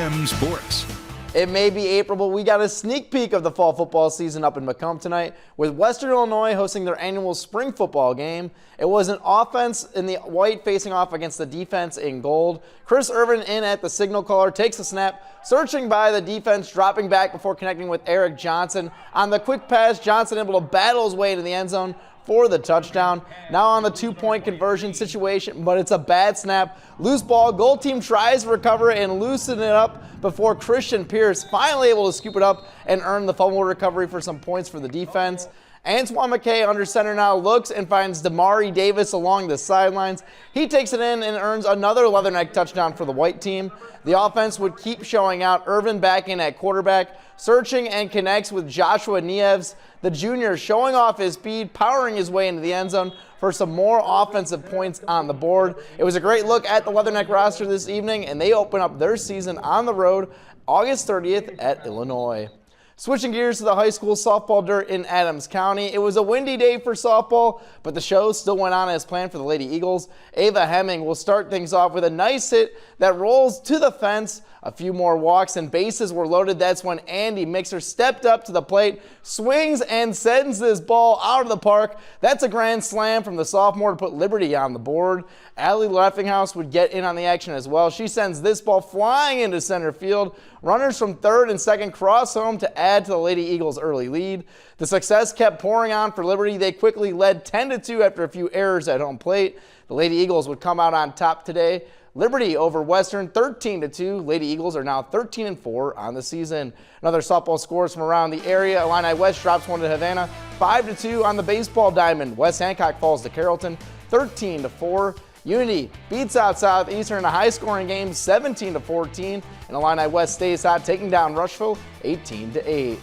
FM Sports. It may be April, but we got a sneak peek of the fall football season up in Macomb tonight with Western Illinois hosting their annual spring football game. It was an offense in the white facing off against the defense in gold. Chris Irvin in at the signal caller takes a snap, searching by the defense, dropping back before connecting with Eric Johnson. On the quick pass, Johnson able to battle his way into the end zone for the touchdown. Now on the 2-point conversion situation, but it's a bad snap. Loose ball, goal team tries to recover and loosen it up before Christian Pierce finally able to scoop it up and earn the fumble recovery for some points for the defense. Antoine McKay under center now looks and finds Damari Davis along the sidelines. He takes it in and earns another Leatherneck touchdown for the white team. The offense would keep showing out. Irvin back in at quarterback, searching and connects with Joshua Nieves, the junior, showing off his speed, powering his way into the end zone for some more offensive points on the board. It was a great look at the Leatherneck roster this evening, and they open up their season on the road August 30th at Illinois. Switching gears to the high school softball dirt in Adams County. It was a windy day for softball, but the show still went on as planned for the Lady Eagles. Ava Hemming will start things off with a nice hit that rolls to the fence. A few more walks and bases were loaded. That's when Andy Mixer stepped up to the plate, swings and sends this ball out of the park. That's a grand slam from the sophomore to put Liberty on the board. Allie Laughinghouse would get in on the action as well. She sends this ball flying into center field. Runners from third and second cross home to add to the Lady Eagles' early lead. The success kept pouring on for Liberty. They quickly led 10-2 after a few errors at home plate. The Lady Eagles would come out on top today. Liberty over Western 13-2. Lady Eagles are now 13-4 on the season. Another softball scores from around the area. Illini West drops one to Havana 5-2 on the baseball diamond. West Hancock falls to Carrollton 13-4. Unity beats out Southeastern in a high-scoring game 17-14. And Illini West stays hot, taking down Rushville 18-8.